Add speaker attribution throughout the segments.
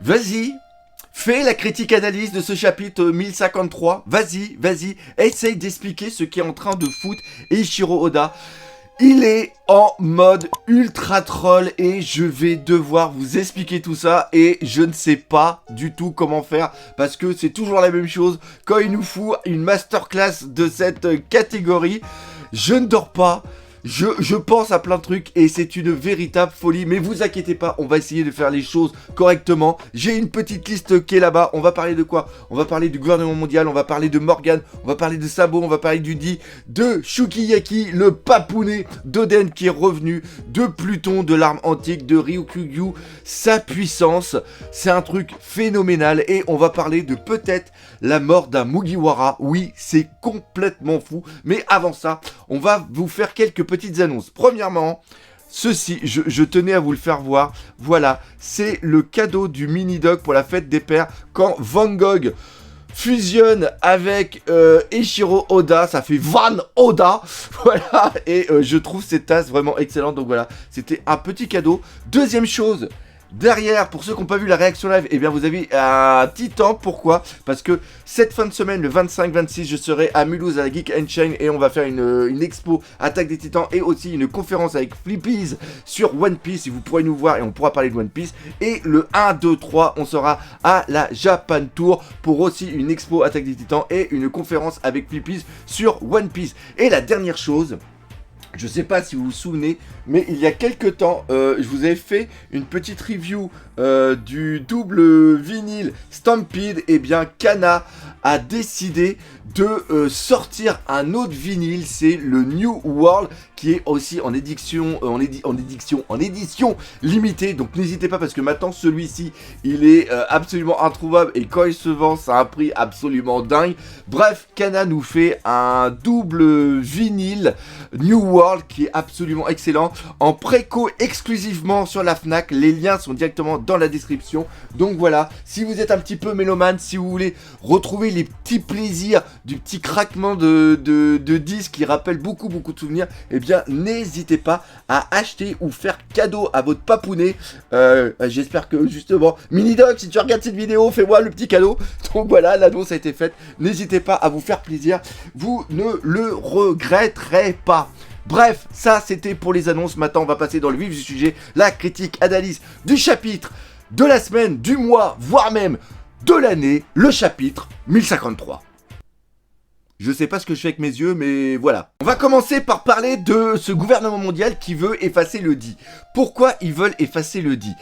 Speaker 1: Vas-y, fais la critique analyse de ce chapitre 1053. Vas-y, essaye d'expliquer ce qui est en train de foutre Eiichiro Oda. Il est en mode ultra troll et je vais devoir vous expliquer tout ça et je ne sais pas du tout comment faire parce que c'est toujours la même chose quand il nous fout une masterclass de cette catégorie. Je ne dors pas. Je pense à plein de trucs et c'est une véritable folie. Mais vous inquiétez pas, on va essayer de faire les choses correctement. J'ai une petite liste qui est là-bas. On va parler de quoi? On va parler du gouvernement mondial, on va parler de Morgan, on va parler de Sabo, on va parler du Di, de Shukiyaki, le papounet d'Oden qui est revenu, de Pluton, de l'arme antique, de Ryukyu, sa puissance. C'est un truc phénoménal et on va parler de peut-être la mort d'un Mugiwara. Oui, c'est complètement fou. Mais avant ça, on va vous faire quelques petites annonces. Premièrement, ceci, je tenais à vous le faire voir. Voilà, c'est le cadeau du mini-doc pour la fête des pères. Quand Van Gogh fusionne avec Eiichiro Oda, ça fait Van Oda. Voilà, et je trouve cette tasse vraiment excellente. Donc voilà, c'était un petit cadeau. Deuxième chose, derrière, pour ceux qui n'ont pas vu la réaction live, eh bien vous avez un titan. Pourquoi? Parce que cette fin de semaine, le 25-26, je serai à Mulhouse à la Geek Chain et on va faire une expo Attaque des Titans et aussi une conférence avec Flippies sur One Piece. Et vous pourrez nous voir et on pourra parler de One Piece. Et le 1, 2, 3, on sera à la Japan Tour pour aussi une expo Attaque des Titans et une conférence avec Flippies sur One Piece. Et la dernière chose, je sais pas si vous vous souvenez, mais il y a quelques temps, je vous avais fait une petite review du double vinyle Stampede. Et bien, Kana a décidé de sortir un autre vinyle, c'est le New World, qui est aussi en édition, en édition limitée. Donc n'hésitez pas parce que maintenant celui-ci, il est absolument introuvable et quand il se vend, c'est un prix absolument dingue. Bref, Kana nous fait un double vinyle New World qui est absolument excellent, en préco exclusivement sur la Fnac. Les liens sont directement dans la description. Donc voilà, si vous êtes un petit peu mélomane, si vous voulez retrouver les petits plaisirs du petit craquement de disques qui rappelle beaucoup de souvenirs, eh bien n'hésitez pas à acheter ou faire cadeau à votre papounet. J'espère que justement, Minidoc, si tu regardes cette vidéo, fais-moi le petit cadeau. Donc voilà, l'annonce a été faite. N'hésitez pas à vous faire plaisir, vous ne le regretterez pas. Bref, ça c'était pour les annonces. Maintenant on va passer dans le vif du sujet, la critique analyse du chapitre de la semaine, du mois, voire même de l'année, le chapitre 1053. Je sais pas ce que je fais avec mes yeux, mais voilà. On va commencer par parler de ce gouvernement mondial qui veut effacer le Di. Pourquoi ils veulent effacer le Di?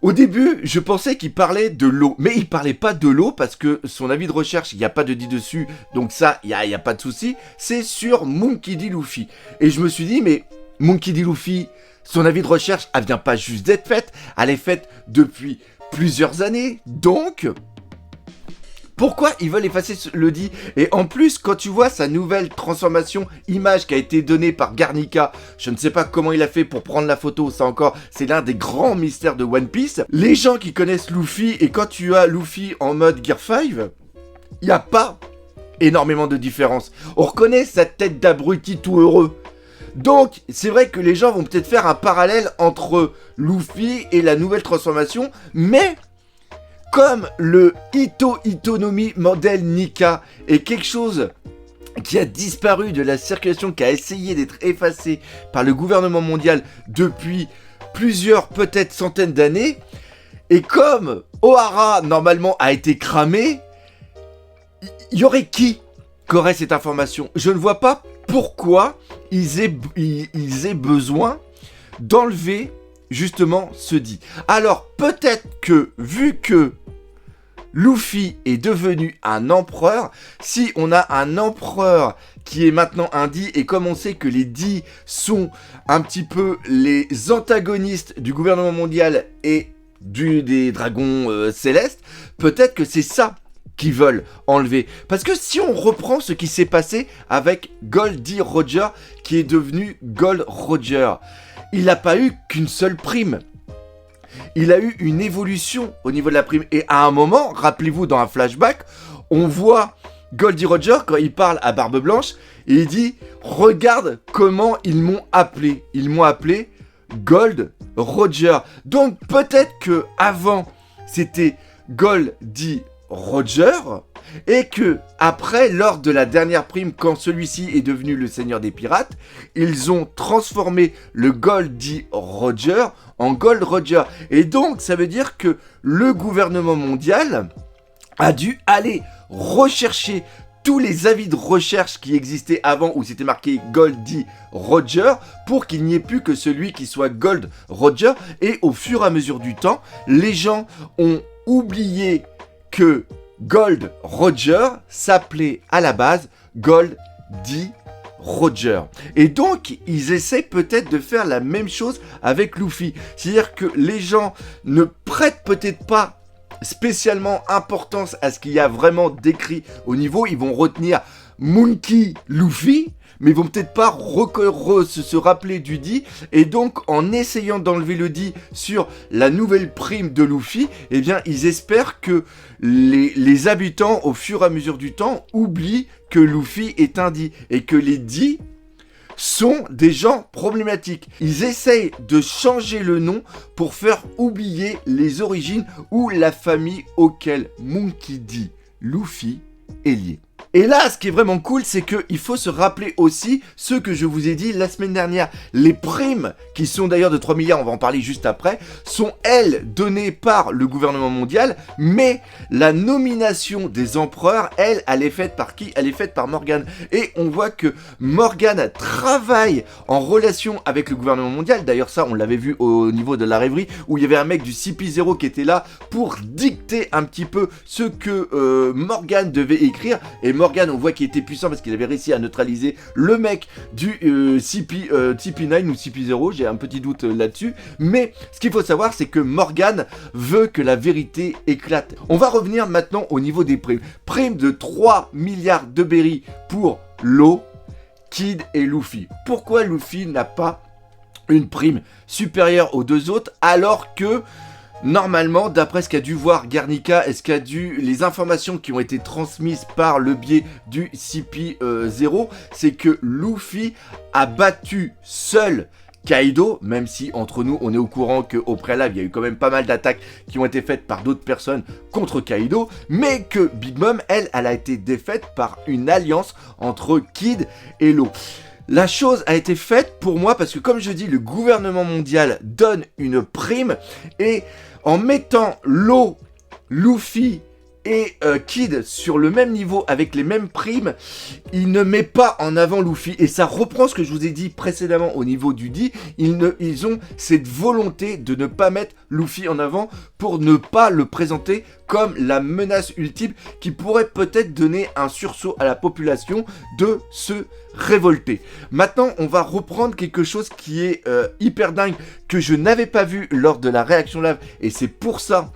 Speaker 1: Au début, je pensais qu'il parlait de l'eau, mais il parlait pas de l'eau parce que son avis de recherche, il n'y a pas de Di dessus, donc ça, il y a pas de souci. C'est sur Monkey D. Luffy. Et je me suis dit, mais Monkey D. Luffy, son avis de recherche, elle vient pas juste d'être faite, elle est faite depuis plusieurs années, donc pourquoi ils veulent effacer le Di? Et en plus, quand tu vois sa nouvelle transformation image qui a été donnée par Garnica, je ne sais pas comment il a fait pour prendre la photo, ça encore, c'est l'un des grands mystères de One Piece. Les gens qui connaissent Luffy, et quand tu as Luffy en mode Gear 5, il n'y a pas énormément de différence. On reconnaît sa tête d'abruti tout heureux. Donc, c'est vrai que les gens vont peut-être faire un parallèle entre Luffy et la nouvelle transformation, mais comme le Itonomi modèle Nika est quelque chose qui a disparu de la circulation, qui a essayé d'être effacé par le gouvernement mondial depuis plusieurs, peut-être centaines d'années, et comme Ohara, normalement, a été cramé, il y aurait qui aurait cette information? Je ne vois pas pourquoi ils aient besoin d'enlever justement ce Di. Alors peut-être que vu que Luffy est devenu un empereur, si on a un empereur qui est maintenant un Di, et comme on sait que les Di sont un petit peu les antagonistes du gouvernement mondial et des dragons célestes, peut-être que c'est ça qu'ils veulent enlever. Parce que si on reprend ce qui s'est passé avec Goldie Roger, qui est devenu Gold Roger, il n'a pas eu qu'une seule prime. Il a eu une évolution au niveau de la prime. Et à un moment, rappelez-vous dans un flashback, on voit Goldie Roger quand il parle à Barbe Blanche et il dit « Regarde comment ils m'ont appelé. Ils m'ont appelé Gold Roger. » Donc peut-être que avant c'était Goldie Roger, et que après, lors de la dernière prime, quand celui-ci est devenu le Seigneur des Pirates, ils ont transformé le Goldie Roger en Gold Roger. Et donc, ça veut dire que le gouvernement mondial a dû aller rechercher tous les avis de recherche qui existaient avant où c'était marqué Goldie Roger pour qu'il n'y ait plus que celui qui soit Gold Roger. Et au fur et à mesure du temps, les gens ont oublié que Gold Roger s'appelait à la base Goldie Roger. Et donc, ils essaient peut-être de faire la même chose avec Luffy. C'est-à-dire que les gens ne prêtent peut-être pas spécialement importance à ce qu'il y a vraiment décrit au niveau. Ils vont retenir Monkey Luffy, mais ils vont peut-être pas se rappeler du D. Et donc, en essayant d'enlever le D sur la nouvelle prime de Luffy, eh bien, ils espèrent que les habitants, au fur et à mesure du temps, oublient que Luffy est un D. Et que les D sont des gens problématiques. Ils essayent de changer le nom pour faire oublier les origines ou la famille auquel Monkey D. Luffy est lié. Et là, ce qui est vraiment cool, c'est qu'il faut se rappeler aussi ce que je vous ai dit la semaine dernière. Les primes, qui sont d'ailleurs de 3 milliards, on va en parler juste après, sont elles données par le gouvernement mondial, mais la nomination des empereurs, elle est faite par qui? Elle est faite par Morgan. Et on voit que Morgan travaille en relation avec le gouvernement mondial. D'ailleurs, ça, on l'avait vu au niveau de la rêverie, où il y avait un mec du CP0 qui était là pour dicter un petit peu ce que Morgan devait écrire. Et Morgan, on voit qu'il était puissant parce qu'il avait réussi à neutraliser le mec du CP9 ou CP0, j'ai un petit doute là-dessus. Mais ce qu'il faut savoir, c'est que Morgan veut que la vérité éclate. On va revenir maintenant au niveau des primes. Prime de 3 milliards de berries pour Law, Kid et Luffy. Pourquoi Luffy n'a pas une prime supérieure aux deux autres alors que normalement, d'après ce qu'a dû voir Garnica et ce qu'a dû les informations qui ont été transmises par le biais du CP0, c'est que Luffy a battu seul Kaido, même si entre nous on est au courant qu'au préalable il y a eu quand même pas mal d'attaques qui ont été faites par d'autres personnes contre Kaido, mais que Big Mom, elle a été défaite par une alliance entre Kid et Law. La chose a été faite pour moi parce que, comme je dis, le gouvernement mondial donne une prime et en mettant Law, Luffy et Kid sur le même niveau avec les mêmes primes, il ne met pas en avant Luffy. Et ça reprend ce que je vous ai dit précédemment au niveau du D. Ils ont cette volonté de ne pas mettre Luffy en avant pour ne pas le présenter comme la menace ultime qui pourrait peut-être donner un sursaut à la population de se révolter. Maintenant, on va reprendre quelque chose qui est hyper dingue que je n'avais pas vu lors de la réaction live et c'est pour ça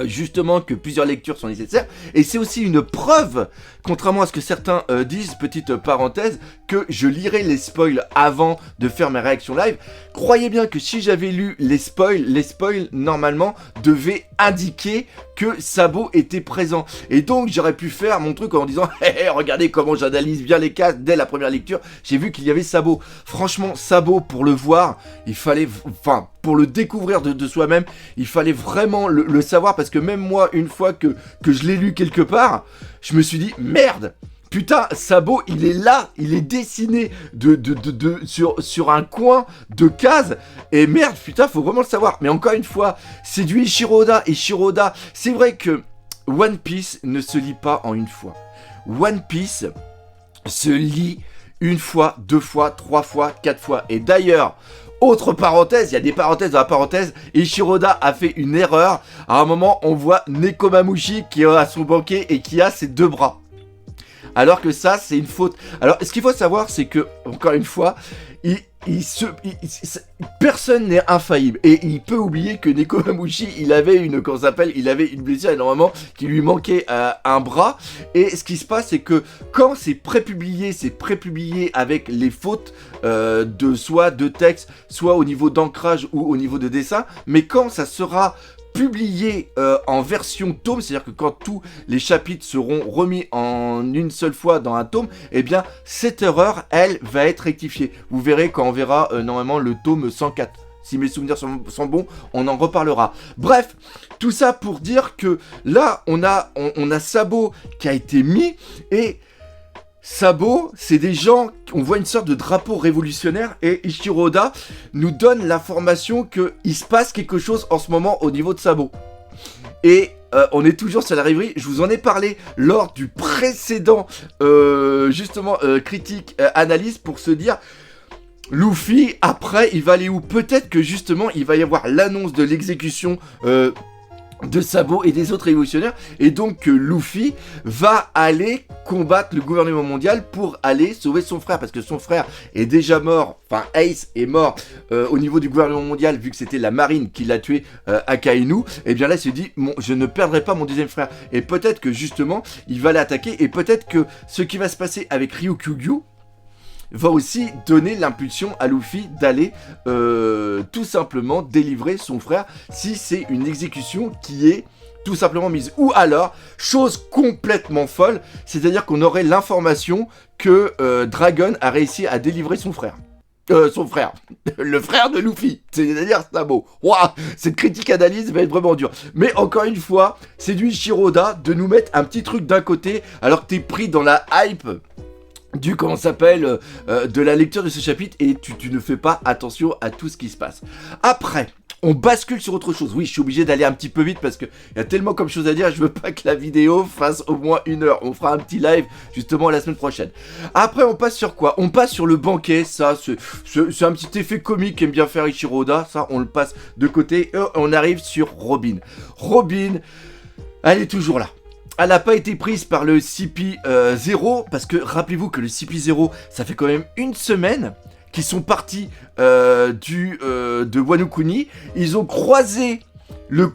Speaker 1: justement que plusieurs lectures sont nécessaires et c'est aussi une preuve, contrairement à ce que certains disent, petite parenthèse, que je lirai les spoils avant de faire mes réactions live. Croyez bien que si j'avais lu les spoils normalement devaient indiquer que Sabo était présent et donc j'aurais pu faire mon truc en disant hey, regardez comment j'analyse bien les cases dès la première lecture, j'ai vu qu'il y avait Sabo. Franchement, Sabo, pour le voir, il fallait, enfin pour le découvrir de soi-même, il fallait vraiment le savoir parce que même moi, une fois que je l'ai lu quelque part, je me suis dit merde, putain, Sabo, il est là, il est dessiné sur un coin de case. Et merde, putain, faut vraiment le savoir. Mais encore une fois, c'est du Eiichiro Oda. Eiichiro Oda, c'est vrai que One Piece ne se lit pas en une fois. One Piece se lit une fois, 2 fois, 3 fois, 4 fois. Et d'ailleurs, autre parenthèse, il y a des parenthèses dans la parenthèse, Eiichiro Oda a fait une erreur. À un moment, on voit Nekomamushi qui est à son banquet et qui a ses 2 bras. Alors que ça, c'est une faute. Alors, ce qu'il faut savoir, c'est que, encore une fois, personne n'est infaillible. Et il peut oublier que Nekomamushi, il avait une blessure énormément qui lui manquait un bras. Et ce qui se passe, c'est que quand c'est prépublié avec les fautes soit de texte, soit au niveau d'ancrage ou au niveau de dessin. Mais quand ça sera publié en version tome, c'est-à-dire que quand tous les chapitres seront remis en une seule fois dans un tome, eh bien cette erreur, elle, va être rectifiée. Vous verrez quand on verra normalement le tome 104. Si mes souvenirs sont bons, on en reparlera. Bref, tout ça pour dire que là, on a Sabo qui a été mis et... Sabo, c'est des gens, on voit une sorte de drapeau révolutionnaire et Ichiro Oda nous donne l'information qu'il se passe quelque chose en ce moment au niveau de Sabo. Et on est toujours sur la rêverie, je vous en ai parlé lors du précédent, critique, analyse pour se dire... Luffy, après, il va aller où? Peut-être que justement, il va y avoir l'annonce de l'exécution... de Sabo et des autres révolutionnaires, et donc Luffy va aller combattre le gouvernement mondial pour aller sauver son frère, parce que son frère est déjà mort, enfin Ace est mort au niveau du gouvernement mondial, vu que c'était la marine qui l'a tué à Kainu, et bien là il se dit, je ne perdrai pas mon deuxième frère, et peut-être que justement, il va l'attaquer, et peut-être que ce qui va se passer avec Ryukyu va aussi donner l'impulsion à Luffy d'aller tout simplement délivrer son frère si c'est une exécution qui est tout simplement mise. Ou alors, chose complètement folle, c'est-à-dire qu'on aurait l'information que Dragon a réussi à délivrer son frère. Le frère de Luffy, c'est-à-dire Sabo. Waouh, cette critique analyse va être vraiment dure. Mais encore une fois, c'est du Ichiro Oda de nous mettre un petit truc d'un côté alors que t'es pris dans la hype de la lecture de ce chapitre et tu ne fais pas attention à tout ce qui se passe. Après, on bascule sur autre chose. Oui, je suis obligé d'aller un petit peu vite parce qu'il y a tellement comme chose à dire, je veux pas que la vidéo fasse au moins 1 heure. On fera un petit live justement la semaine prochaine. Après, on passe sur quoi? On passe sur le banquet, ça, c'est un petit effet comique qu'aime bien faire Ichiro Oda, ça, on le passe de côté et on arrive sur Robin. Robin, elle est toujours là. Elle n'a pas été prise par le CP0, parce que rappelez-vous que le CP0, ça fait quand même 1 semaine qu'ils sont partis de Wano Kuni. Ils ont croisé le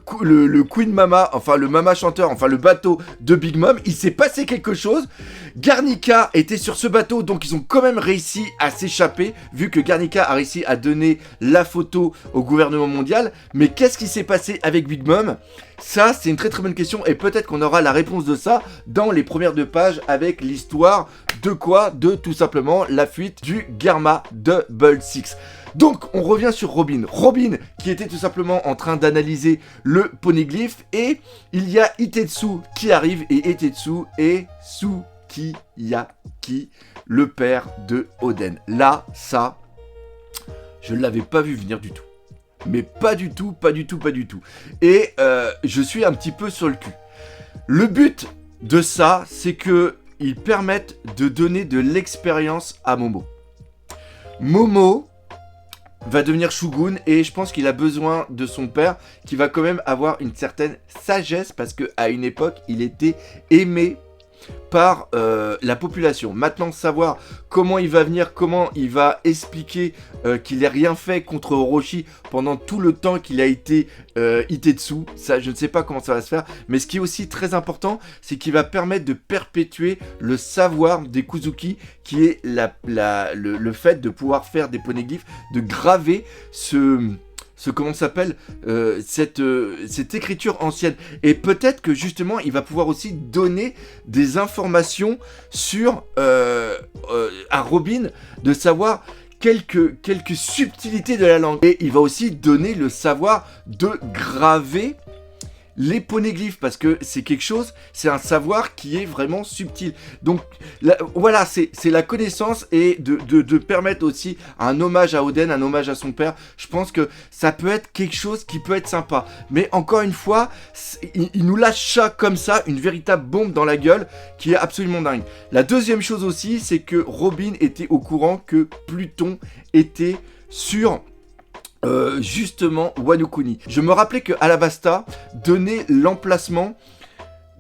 Speaker 1: Queen Mama, enfin le Mama chanteur, enfin le bateau de Big Mom. Il s'est passé quelque chose. Garnica était sur ce bateau, donc ils ont quand même réussi à s'échapper, vu que Garnica a réussi à donner la photo au gouvernement mondial. Mais qu'est-ce qui s'est passé avec Big Mom? Ça, c'est une très très bonne question, et peut-être qu'on aura la réponse de ça dans les premières 2 pages avec l'histoire de quoi? De tout simplement la fuite du Germa Double Six. Donc, on revient sur Robin. Robin, qui était tout simplement en train d'analyser le poneglyphe, et il y a Itetsu qui arrive, et Itetsu est Sukiyaki, le père de Oden. Là, ça, je ne l'avais pas vu venir du tout. Mais pas du tout, pas du tout, pas du tout. Et je suis un petit peu sur le cul. Le but de ça, c'est qu'ils permettent de donner de l'expérience à Momo. Momo va devenir Shogun et je pense qu'il a besoin de son père qui va quand même avoir une certaine sagesse parce qu'à une époque, il était aimé par la population. Maintenant, savoir comment il va venir, comment il va expliquer qu'il n'a rien fait contre Orochi pendant tout le temps qu'il a été Itetsu, ça je ne sais pas comment ça va se faire, mais ce qui est aussi très important, c'est qu'il va permettre de perpétuer le savoir des Kuzuki, qui est le fait de pouvoir faire des poneglyphes, de graver comment s'appelle cette écriture ancienne. Et peut-être que justement il va pouvoir aussi donner des informations sur à Robin, de savoir quelques subtilités de la langue. Et il va aussi donner le savoir de graver les poneglyphes, parce que c'est quelque chose, c'est un savoir qui est vraiment subtil. Donc voilà, c'est la connaissance et de permettre aussi un hommage à Oden, un hommage à son père. Je pense que ça peut être quelque chose qui peut être sympa. Mais encore une fois, il nous lâche ça comme ça, une véritable bombe dans la gueule qui est absolument dingue. La deuxième chose aussi, c'est que Robin était au courant que Pluton était sur justement Wano Kuni. Je me rappelais que Alabasta donnait l'emplacement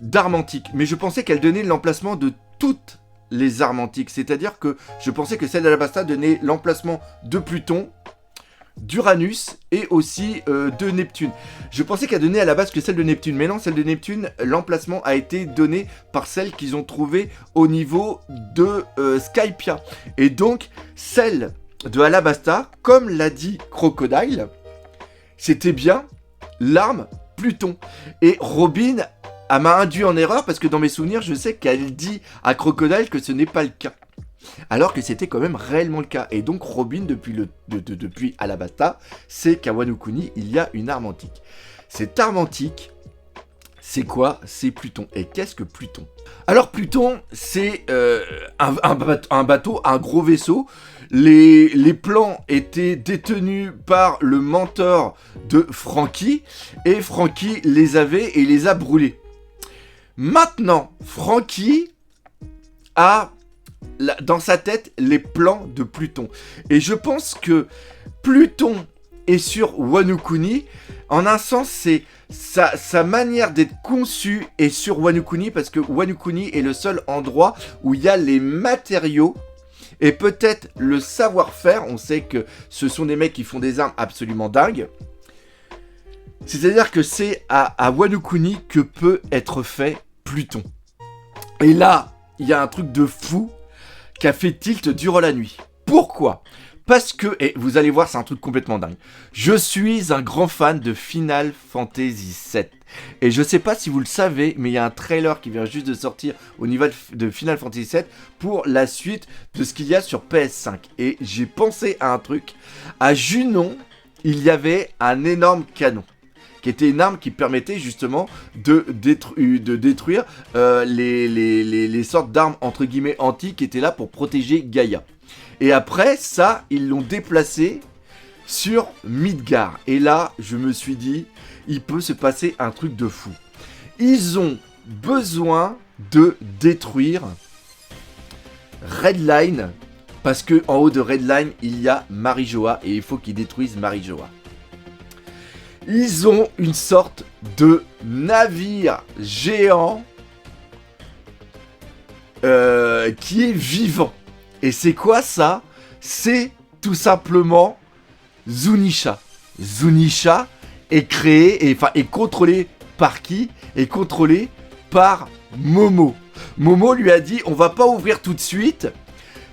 Speaker 1: d'armes antiques, mais je pensais qu'elle donnait l'emplacement de toutes les armes antiques, c'est-à-dire que je pensais que celle d'Alabasta donnait l'emplacement de Pluton, d'Uranus et aussi de Neptune. Je pensais qu'elle donnait à la base que celle de Neptune, mais non, celle de Neptune, l'emplacement a été donné par celle qu'ils ont trouvée au niveau de Skypia. Et donc, celle de Alabasta, comme l'a dit Crocodile, c'était bien l'arme Pluton. Et Robin m'a induit en erreur parce que dans mes souvenirs, je sais qu'elle dit à Crocodile que ce n'est pas le cas. alors que c'était quand même réellement le cas. Et donc Robin, depuis Alabasta, sait qu'à Wano Kuni, il y a une arme antique. Cette arme antique, c'est quoi? C'est Pluton. Et qu'est-ce que Pluton? Alors Pluton, c'est un bateau, un gros vaisseau. Les plans étaient détenus par le mentor de Franky, et Franky les avait et les a brûlés. Maintenant, Franky a dans sa tête les plans de Pluton. Et je pense que Pluton est sur Wano Kuni. En un sens, c'est sa manière d'être conçue est sur Wano Kuni, parce que Wano Kuni est le seul endroit où il y a les matériaux et peut-être le savoir-faire. On sait que ce sont des mecs qui font des armes absolument dingues. C'est-à-dire que c'est à Wano Kuni que peut être fait Pluton. Et là, il y a un truc de fou qui a fait tilt durant la nuit. Pourquoi ? Parce que, et vous allez voir, c'est un truc complètement dingue. Je suis un grand fan de Final Fantasy VII. Et je sais pas si vous le savez, mais il y a un trailer qui vient juste de sortir au niveau de Final Fantasy VII pour la suite de ce qu'il y a sur PS5. Et j'ai pensé à un truc. À Junon, il y avait un énorme canon, qui était une arme qui permettait justement de détruire les sortes d'armes entre guillemets antiques qui étaient là pour protéger Gaïa. Et après ça, ils l'ont déplacé sur Midgar. Et là, je me suis dit, il peut se passer un truc de fou. Ils ont besoin de détruire Redline, parce que en haut de Redline, il y a Marijoa et il faut qu'ils détruisent Marijoa. Ils ont une sorte de navire géant qui est vivant. Et c'est quoi ça? C'est tout simplement Zunisha. Zunisha est créé, est contrôlé par qui? Est contrôlé par Momo. Momo lui a dit, on va pas ouvrir tout de suite,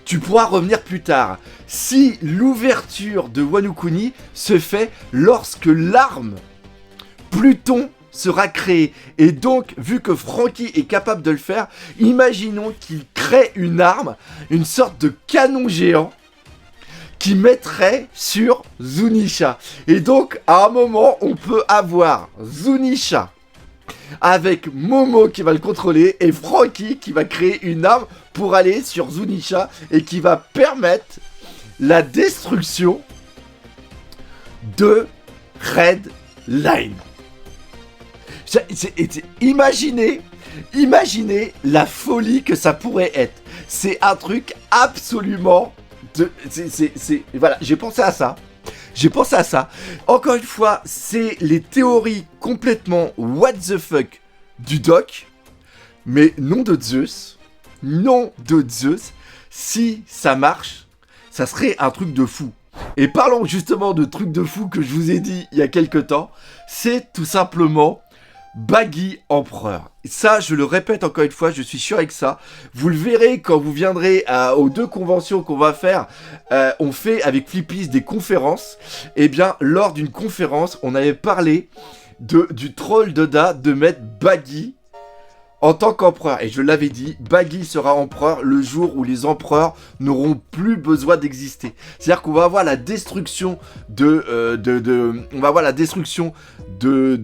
Speaker 1: tu pourras revenir plus tard. Si l'ouverture de Wano Kuni se fait lorsque l'arme Pluton sera créée. Et donc, vu que Franky est capable de le faire, imaginons qu'il crée une arme, une sorte de canon géant, qui mettrait sur Zunisha. Et donc, à un moment, on peut avoir Zunisha avec Momo qui va le contrôler et Franky qui va créer une arme pour aller sur Zunisha et qui va permettre la destruction de Redline. Imaginez la folie que ça pourrait être. C'est un truc absolument voilà, j'ai pensé à ça. Encore une fois, c'est les théories complètement what the fuck du doc. Mais nom de Zeus, si ça marche, ça serait un truc de fou. Et parlons justement de trucs de fou que je vous ai dit il y a quelques temps. C'est tout simplement Baggy Empereur. Ça, je le répète encore une fois, je suis sûr avec ça. Vous le verrez quand vous viendrez aux 2 conventions qu'on va faire. On fait avec Flippies des conférences. Et bien, lors d'une conférence, on avait parlé du troll d'Oda de mettre Baggy en tant qu'empereur. Et je l'avais dit, Baggy sera empereur le jour où les empereurs n'auront plus besoin d'exister. C'est-à-dire qu'on va avoir la destruction de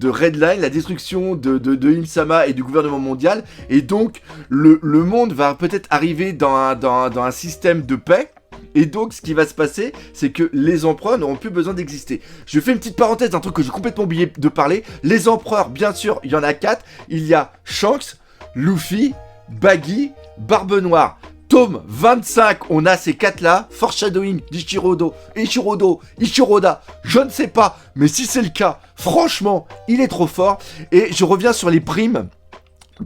Speaker 1: Redline, la destruction de Im-sama et du gouvernement mondial. Et donc, le monde va peut-être arriver dans un système de paix. Et donc, ce qui va se passer, c'est que les empereurs n'auront plus besoin d'exister. Je fais une petite parenthèse d'un truc que j'ai complètement oublié de parler. Les empereurs, bien sûr, il y en a 4. Il y a Shanks, Luffy, Baggy, Barbe Noire. Tome 25, on a ces 4-là. Foreshadowing d'Ichiroda, je ne sais pas. Mais si c'est le cas, franchement, il est trop fort. Et je reviens sur les primes.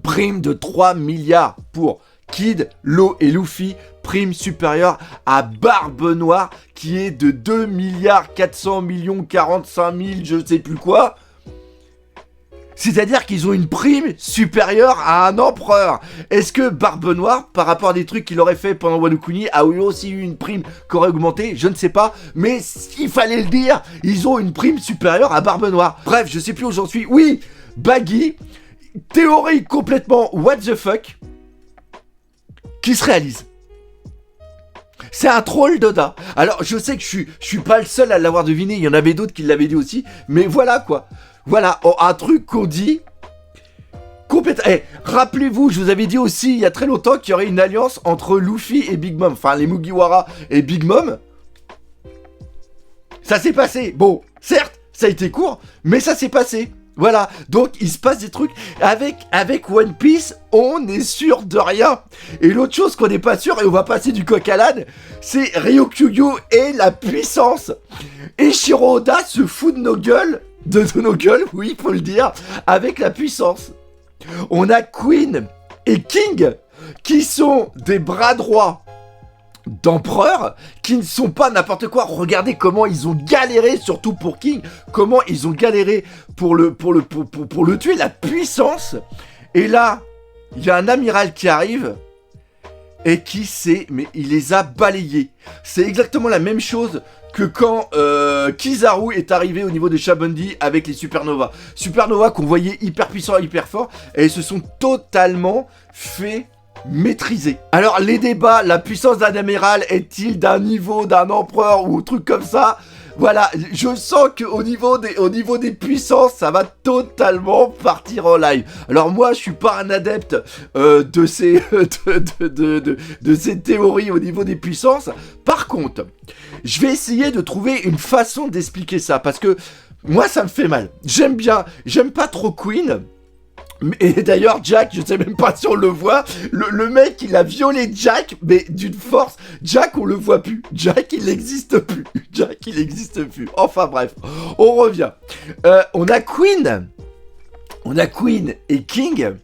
Speaker 1: Prime de 3 milliards pour Kid, Law et Luffy. Prime supérieure à Barbe Noire qui est de 2 milliards 400 millions 45 000 je sais plus quoi. C'est-à-dire qu'ils ont une prime supérieure à un empereur. Est-ce que Barbe Noire, par rapport à des trucs qu'il aurait fait pendant Wano Kuni, a aussi eu une prime qui aurait augmenté? Je ne sais pas. Mais il fallait le dire, ils ont une prime supérieure à Barbe Noire. Bref, je sais plus où j'en suis. Oui, Baggy, théorie complètement what the fuck, qui se réalise. C'est un troll d'Oda. Alors, je sais que je suis pas le seul à l'avoir deviné. Il y en avait d'autres qui l'avaient dit aussi. Mais voilà, quoi. Voilà, un truc qu'on dit... complètement... rappelez-vous, je vous avais dit aussi, il y a très longtemps, qu'il y aurait une alliance entre Luffy et Big Mom. Enfin, les Mugiwara et Big Mom. Ça s'est passé. Bon, certes, ça a été court, mais ça s'est passé. Voilà, donc il se passe des trucs. Avec One Piece, on est sûr de rien. Et l'autre chose qu'on n'est pas sûr, et on va passer du coq à l'âne, c'est Ryukyu et la puissance. Et Shiro Oda se fout de nos gueules, de nos gueules, oui, il faut le dire, avec la puissance. On a Queen et King, qui sont des bras droits d'empereurs, qui ne sont pas n'importe quoi. Regardez comment ils ont galéré, surtout pour King, comment ils ont galéré pour le tuer, la puissance. Et là, il y a un amiral qui arrive et qui sait, mais il les a balayés. C'est exactement la même chose que quand Kizaru est arrivé au niveau des Shabondi avec les Supernovas. Supernovas qu'on voyait hyper puissants, hyper forts, et ils se sont totalement fait maîtriser. Alors les débats, la puissance d'un amiral est-il d'un niveau d'un empereur ou truc comme ça? Voilà, je sens qu'au niveau des puissances, ça va totalement partir en live. Alors moi, je suis pas un adepte de ces théories au niveau des puissances. Par contre, je vais essayer de trouver une façon d'expliquer ça, parce que moi, ça me fait mal. J'aime pas trop Queen. Et d'ailleurs, Jack, je sais même pas si on le voit, le mec, il a violé Jack, mais d'une force. Jack, on le voit plus. Jack, il n'existe plus. Jack, il n'existe plus. Enfin bref, on revient. On a Queen et King,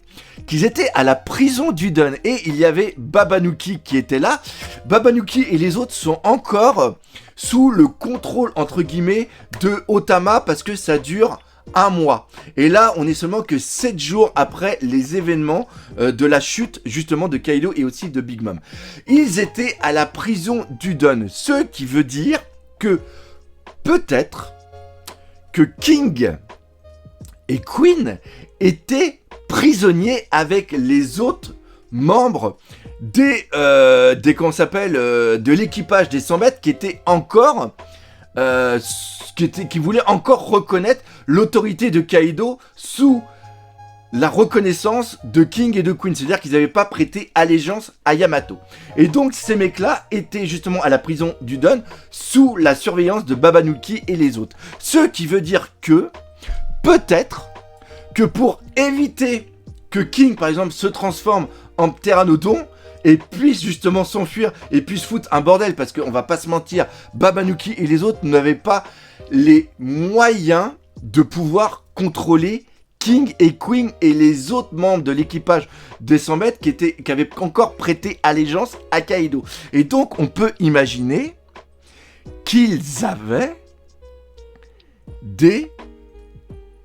Speaker 1: qui étaient à la prison d'Uden. Et il y avait Babanuki qui était là. Babanuki et les autres sont encore sous le contrôle, entre guillemets, de Otama, parce que ça dure un mois. Et là, on est seulement que 7 jours après les événements de la chute, justement, de Kaido et aussi de Big Mom. Ils étaient à la prison d'Uden. Ce qui veut dire que peut-être que King et Queen étaient prisonniers avec les autres membres de l'équipage des 100 mètres qui étaient encore... qui voulait encore reconnaître l'autorité de Kaido sous la reconnaissance de King et de Queen. C'est-à-dire qu'ils n'avaient pas prêté allégeance à Yamato. Et donc ces mecs-là étaient justement à la prison d'Uden sous la surveillance de Babanuki et les autres. Ce qui veut dire que, peut-être, que pour éviter que King, par exemple, se transforme en pteranodon, et puisse justement s'enfuir et puisse foutre un bordel, parce qu'on va pas se mentir, Babanuki et les autres n'avaient pas les moyens de pouvoir contrôler King et Queen et les autres membres de l'équipage des 100 mètres qui avaient encore prêté allégeance à Kaido. Et donc on peut imaginer qu'ils avaient des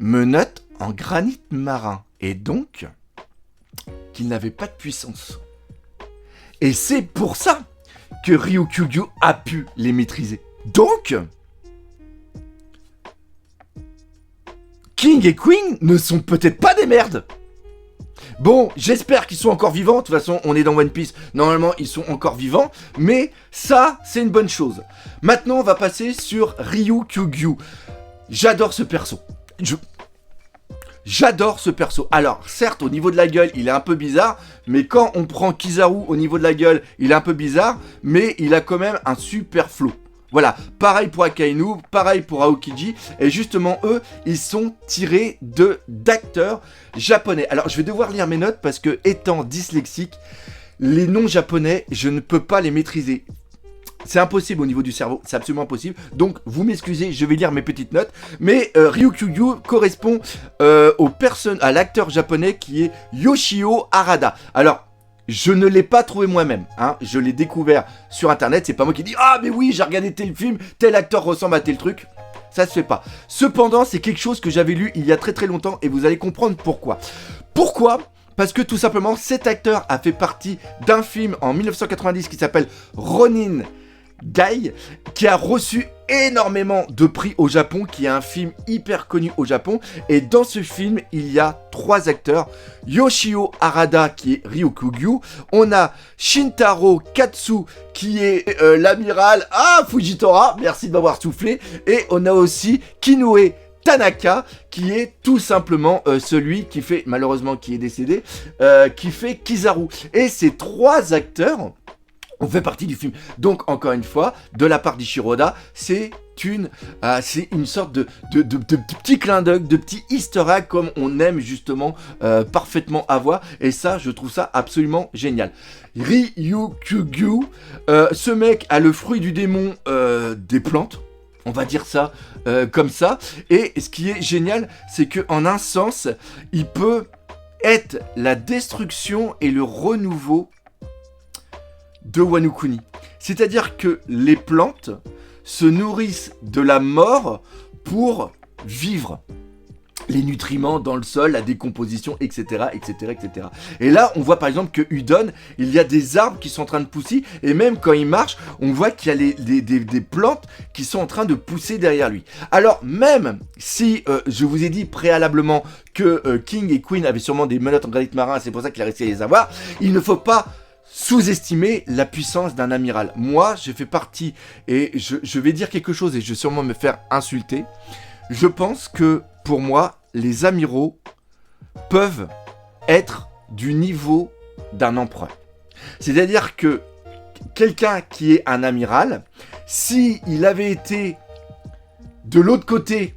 Speaker 1: menottes en granit marin, et donc qu'ils n'avaient pas de puissance. Et c'est pour ça que Ryukyu a pu les maîtriser. Donc, King et Queen ne sont peut-être pas des merdes. Bon, j'espère qu'ils sont encore vivants. De toute façon, on est dans One Piece. Normalement, ils sont encore vivants. Mais ça, c'est une bonne chose. Maintenant, on va passer sur Ryukyu. J'adore ce perso. J'adore ce perso. Alors, certes, au niveau de la gueule, il est un peu bizarre, mais quand on prend Kizaru au niveau de la gueule, il est un peu bizarre, mais il a quand même un super flow. Voilà, pareil pour Akainu, pareil pour Aokiji, et justement, eux, ils sont tirés d'acteurs japonais. Alors, je vais devoir lire mes notes, parce que, étant dyslexique, les noms japonais, je ne peux pas les maîtriser. C'est impossible au niveau du cerveau, c'est absolument impossible. Donc, vous m'excusez, je vais lire mes petites notes. Mais Ryukyu correspond à l'acteur japonais qui est Yoshio Harada. Alors, je ne l'ai pas trouvé moi-même, hein. Je l'ai découvert sur internet. C'est pas moi qui dis « Ah, mais oui, j'ai regardé tel film, tel acteur ressemble à tel truc ». Ça se fait pas. Cependant, c'est quelque chose que j'avais lu il y a très très longtemps et vous allez comprendre pourquoi. Pourquoi ? Parce que tout simplement, cet acteur a fait partie d'un film en 1990 qui s'appelle Ronin Guy, qui a reçu énormément de prix au Japon, qui est un film hyper connu au Japon. Et dans ce film, il y a 3 acteurs. Yoshio Harada, qui est Ryukugyu. On a Shintaro Katsu, qui est l'amiral Fujitora. Merci de m'avoir soufflé. Et on a aussi Kinoue Tanaka, qui est tout simplement celui qui fait, malheureusement qui est décédé, qui fait Kizaru. Et ces 3 acteurs on fait partie du film. Donc, encore une fois, de la part d'Ichiro Oda, c'est une sorte de petit clin d'œil, de petit easter egg comme on aime justement parfaitement avoir. Et ça, je trouve ça absolument génial. Ryukugyu, ce mec a le fruit du démon des plantes. On va dire ça comme ça. Et ce qui est génial, c'est qu'en un sens, il peut être la destruction et le renouveau de Wano Kuni. C'est-à-dire que les plantes se nourrissent de la mort pour vivre. Les nutriments dans le sol, la décomposition, etc., etc., etc. Et là, on voit par exemple que Udon, il y a des arbres qui sont en train de pousser, et même quand il marche, on voit qu'il y a des plantes qui sont en train de pousser derrière lui. Alors, même si je vous ai dit préalablement que King et Queen avaient sûrement des menottes en granit marin, c'est pour ça qu'il a réussi à les avoir, il ne faut pas sous-estimer la puissance d'un amiral. Moi, je fais partie, et je vais dire quelque chose, et je vais sûrement me faire insulter. Je pense que, pour moi, les amiraux peuvent être du niveau d'un empereur. C'est-à-dire que quelqu'un qui est un amiral, s'il avait été de l'autre côté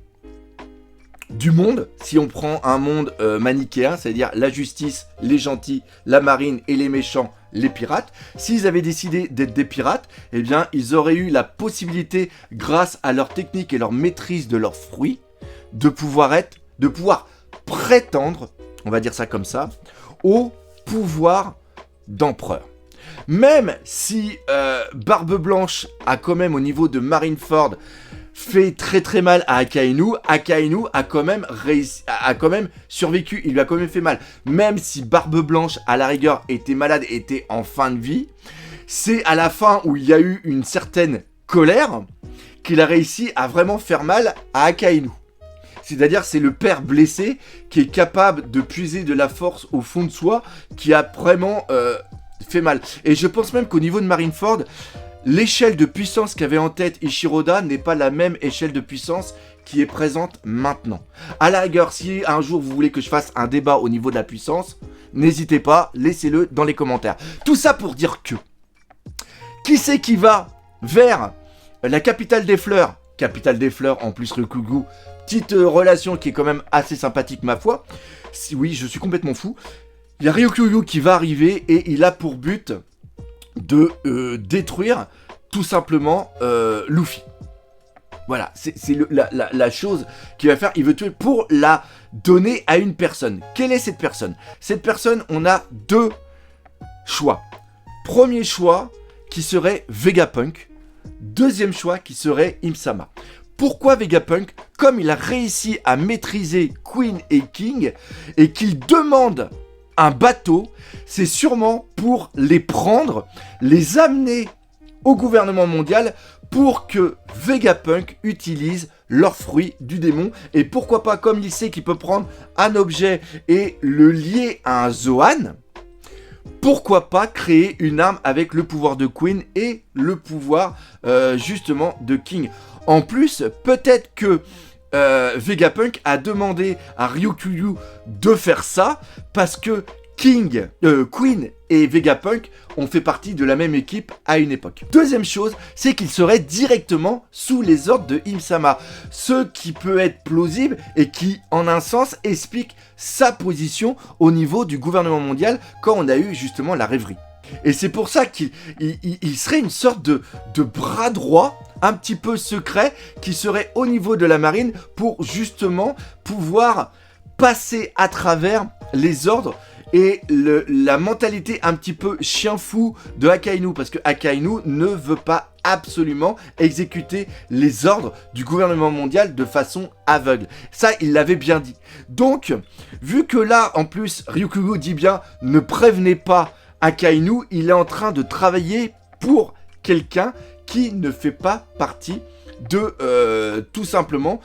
Speaker 1: du monde, si on prend un monde manichéen, c'est-à-dire la justice, les gentils, la marine et les méchants, les pirates, s'ils avaient décidé d'être des pirates, eh bien, ils auraient eu la possibilité, grâce à leur technique et leur maîtrise de leurs fruits, de pouvoir prétendre, on va dire ça comme ça, au pouvoir d'empereur. Même si Barbe Blanche a quand même, au niveau de Marineford, fait très très mal à Akainu a quand même survécu, il lui a quand même fait mal. Même si Barbe Blanche, à la rigueur, était malade, était en fin de vie, c'est à la fin où il y a eu une certaine colère qu'il a réussi à vraiment faire mal à Akainu. C'est-à-dire, c'est le père blessé qui est capable de puiser de la force au fond de soi, qui a vraiment fait mal. Et je pense même qu'au niveau de Marineford, l'échelle de puissance qu'avait en tête Ichiro Oda n'est pas la même échelle de puissance qui est présente maintenant. À la rigueur, si un jour vous voulez que je fasse un débat au niveau de la puissance, n'hésitez pas, laissez-le dans les commentaires. Tout ça pour dire que, qui c'est qui va vers la capitale des fleurs en plus Ryukugyu, petite relation qui est quand même assez sympathique ma foi. Oui, je suis complètement fou. Il y a Ryukugyu qui va arriver et il a pour but de détruire tout simplement Luffy. Voilà, c'est la chose qu'il va faire. Il veut tuer pour la donner à une personne. Quelle est cette personne ? Cette personne, on a 2 choix. Premier choix qui serait Vegapunk. Deuxième choix qui serait Im-sama. Pourquoi Vegapunk ? Comme il a réussi à maîtriser Queen et King et qu'il demande un bateau, c'est sûrement pour les prendre, les amener au gouvernement mondial pour que Vegapunk utilise leurs fruits du démon. Et pourquoi pas, comme il sait qu'il peut prendre un objet et le lier à un Zoan, pourquoi pas créer une arme avec le pouvoir de Queen et le pouvoir justement de King. En plus, peut-être que Vegapunk a demandé à Ryukugyu de faire ça parce que Queen et Vegapunk ont fait partie de la même équipe à une époque. Deuxième chose, c'est qu'il serait directement sous les ordres de Im-sama. Ce qui peut être plausible et qui, en un sens, explique sa position au niveau du gouvernement mondial quand on a eu justement la rêverie. Et c'est pour ça qu'il serait une sorte de bras droit un petit peu secret qui serait au niveau de la marine pour justement pouvoir passer à travers les ordres et la mentalité un petit peu chien fou de Akainu, parce que Akainu ne veut pas absolument exécuter les ordres du gouvernement mondial de façon aveugle. Ça, il l'avait bien dit. Donc, vu que là, en plus, Ryukugyu dit bien « ne prévenez pas Akainu », il est en train de travailler pour quelqu'un qui ne fait pas partie de tout simplement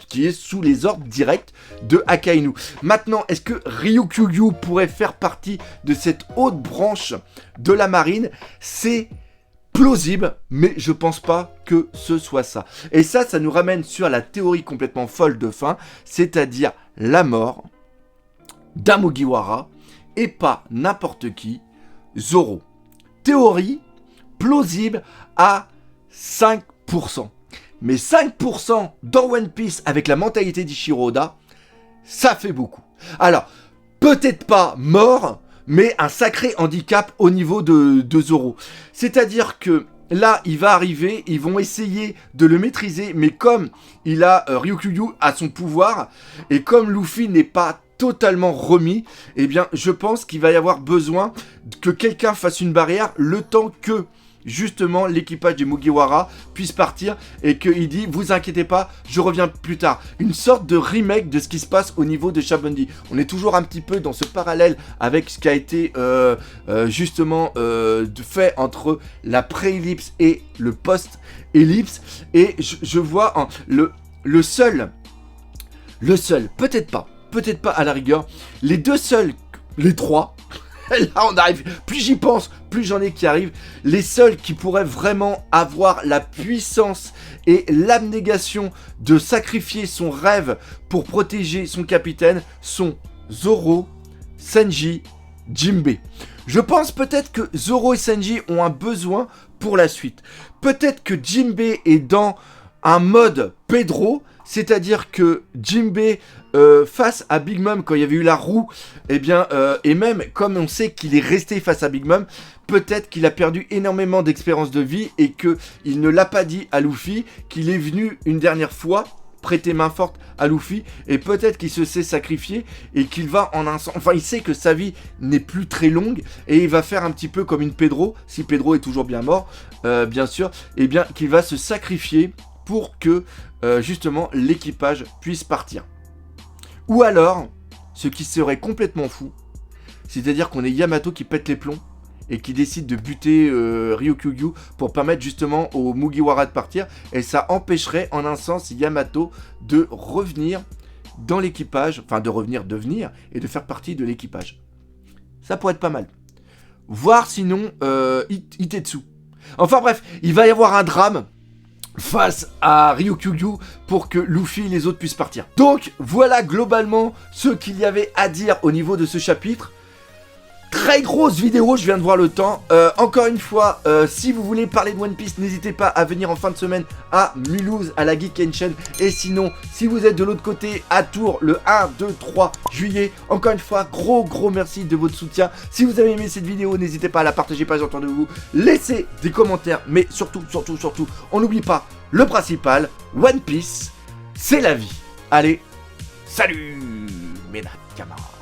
Speaker 1: qui est sous les ordres directs de Akainu. Maintenant, est-ce que Ryukyuyu pourrait faire partie de cette haute branche de la marine? C'est plausible, mais je pense pas que ce soit ça. Et ça nous ramène sur la théorie complètement folle de fin, c'est-à-dire la mort d'un Mugiwara, et pas n'importe qui, Zoro. Théorie plausible à 5%. Mais 5% dans One Piece avec la mentalité d'Ichiro Oda, ça fait beaucoup. Alors, peut-être pas mort, mais un sacré handicap au niveau de Zoro. C'est-à-dire que là, il va arriver, ils vont essayer de le maîtriser, mais comme il a Ryukyuyu à son pouvoir, et comme Luffy n'est pas totalement remis, eh bien, je pense qu'il va y avoir besoin que quelqu'un fasse une barrière le temps que justement l'équipage des Mugiwara puisse partir et qu'il dit vous inquiétez pas, je reviens plus tard. Une sorte de remake de ce qui se passe au niveau de Shabondi. On est toujours un petit peu dans ce parallèle avec ce qui a été justement fait entre la pré-ellipse et le post-ellipse, et je vois le seul, peut-être pas à la rigueur, les deux seuls, les trois. Là on arrive, plus j'y pense, plus j'en ai qui arrivent. Les seuls qui pourraient vraiment avoir la puissance et l'abnégation de sacrifier son rêve pour protéger son capitaine sont Zoro, Sanji, Jinbe. Je pense peut-être que Zoro et Sanji ont un besoin pour la suite. Peut-être que Jinbe est dans un mode Pedro, c'est-à-dire que Jinbe face à Big Mom quand il y avait eu la roue, eh bien, et même comme on sait qu'il est resté face à Big Mom, peut-être qu'il a perdu énormément d'expérience de vie et qu'il ne l'a pas dit à Luffy, qu'il est venu une dernière fois prêter main forte à Luffy, et peut-être qu'il se sait sacrifier et qu'il va en un sens, enfin il sait que sa vie n'est plus très longue et il va faire un petit peu comme une Pedro, si Pedro est toujours bien mort, bien sûr, et bien qu'il va se sacrifier pour que justement l'équipage puisse partir. Ou alors, ce qui serait complètement fou, c'est-à-dire qu'on ait Yamato qui pète les plombs et qui décide de buter Ryukyuyu pour permettre justement aux Mugiwara de partir, et ça empêcherait en un sens Yamato de revenir dans l'équipage, enfin de devenir et de faire partie de l'équipage. Ça pourrait être pas mal. Voire sinon Itetsu. Enfin bref, il va y avoir un drame face à Ryukyuyu pour que Luffy et les autres puissent partir. Donc voilà globalement ce qu'il y avait à dire au niveau de ce chapitre. Très grosse vidéo, je viens de voir le temps. Encore une fois, si vous voulez parler de One Piece, n'hésitez pas à venir en fin de semaine à Mulhouse, à la Geek Kenshin. Et sinon, si vous êtes de l'autre côté, à Tours, le 1, 2, 3 juillet, encore une fois, gros merci de votre soutien. Si vous avez aimé cette vidéo, n'hésitez pas à la partager pas autour de vous. Laissez des commentaires, mais surtout, on n'oublie pas le principal, One Piece, c'est la vie. Allez, salut mes camarades.